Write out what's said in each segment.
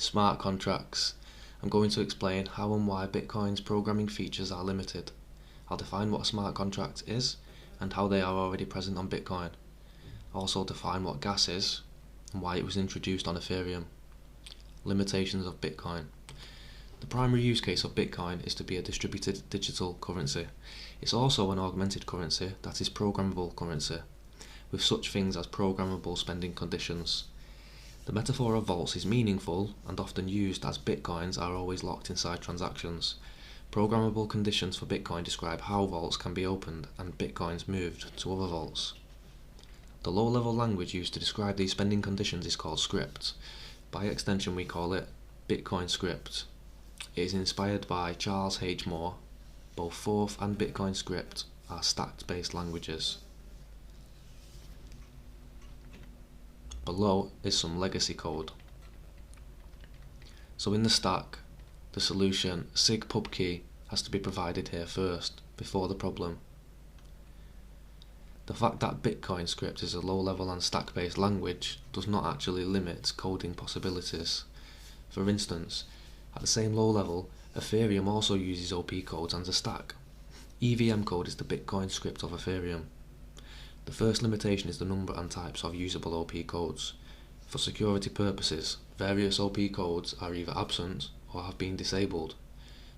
Smart contracts. I'm going to explain how and why Bitcoin's programming features are limited. I'll define what a smart contract is and how they are already present on Bitcoin. I'll also define what gas is and why it was introduced on Ethereum. Limitations of Bitcoin. The primary use case of Bitcoin is to be a distributed digital currency. It's also an augmented currency that is programmable currency, with such things as programmable spending conditions. The metaphor of vaults is meaningful and often used as Bitcoins are always locked inside transactions. Programmable conditions for Bitcoin describe how vaults can be opened and Bitcoins moved to other vaults. The low-level language used to describe these spending conditions is called script. By extension we call it Bitcoin script. It is inspired by Charles H. Moore. Both Forth and Bitcoin script are stack-based languages. Below is some legacy code. So in the stack, the solution sig pub key has to be provided here first, before the problem. The fact that Bitcoin script is a low-level and stack-based language does not actually limit coding possibilities. For instance, at the same low level, Ethereum also uses OP codes as a stack. EVM code is the Bitcoin script of Ethereum. The first limitation is the number and types of usable OP codes. For security purposes, various OP codes are either absent or have been disabled,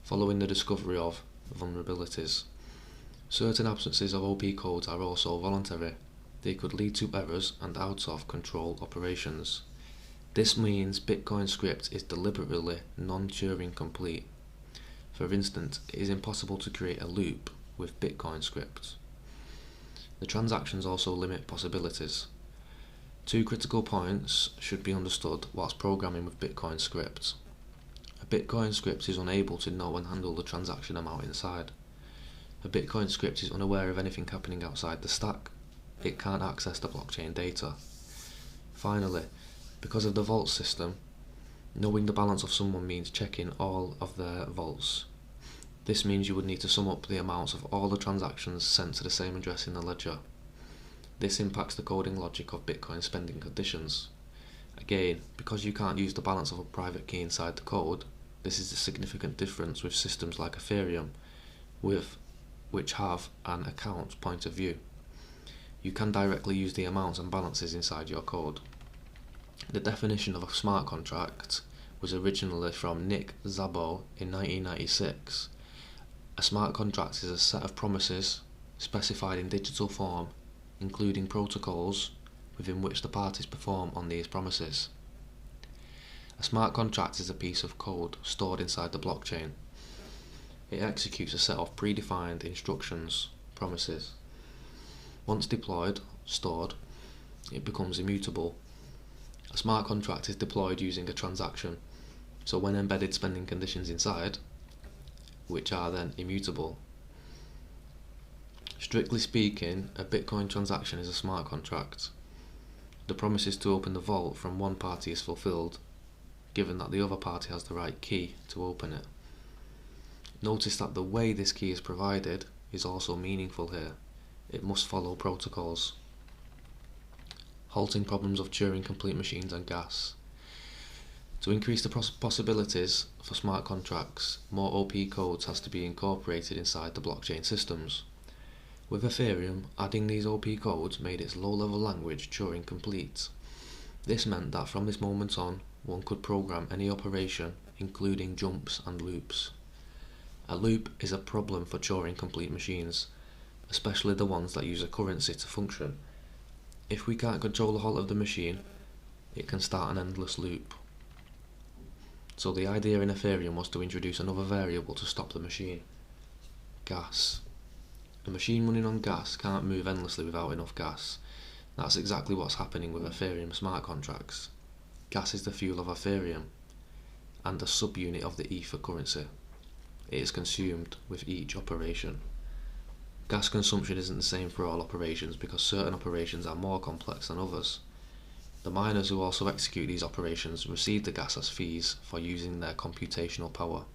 following the discovery of vulnerabilities. Certain absences of OP codes are also voluntary. They could lead to errors and out-of-control operations. This means Bitcoin script is deliberately non-Turing complete. For instance, it is impossible to create a loop with Bitcoin script. The transactions also limit possibilities. Two critical points should be understood whilst programming with Bitcoin script. A Bitcoin script is unable to know and handle the transaction amount inside. A Bitcoin script is unaware of anything happening outside the stack. It can't access the blockchain data. Finally, because of the vault system, knowing the balance of someone means checking all of their vaults. This means you would need to sum up the amounts of all the transactions sent to the same address in the ledger. This impacts the coding logic of Bitcoin spending conditions. Again, because you can't use the balance of a private key inside the code, this is a significant difference with systems like Ethereum, which have an account point of view. You can directly use the amounts and balances inside your code. The definition of a smart contract was originally from Nick Szabo in 1996. A smart contract is a set of promises specified in digital form, including protocols within which the parties perform on these promises. A smart contract is a piece of code stored inside the blockchain. It executes a set of predefined instructions, promises. Once deployed, stored, it becomes immutable. A smart contract is deployed using a transaction, so when embedded spending conditions inside, which are then immutable. Strictly speaking, a Bitcoin transaction is a smart contract. The promises to open the vault from one party is fulfilled, given that the other party has the right key to open it. Notice that the way this key is provided is also meaningful here. It must follow protocols. Halting problems of Turing complete machines and gas. To increase the possibilities for smart contracts, more OP codes has to be incorporated inside the blockchain systems. With Ethereum, adding these OP codes made its low-level language Turing complete. This meant that from this moment on, one could program any operation, including jumps and loops. A loop is a problem for Turing complete machines, especially the ones that use a currency to function. If we can't control the halt of the machine, it can start an endless loop. So the idea in Ethereum was to introduce another variable to stop the machine. Gas. A machine running on gas can't move endlessly without enough gas. That's exactly what's happening with Ethereum smart contracts. Gas is the fuel of Ethereum, and a subunit of the Ether currency. It is consumed with each operation. Gas consumption isn't the same for all operations because certain operations are more complex than others. The miners who also execute these operations receive the gas as fees for using their computational power.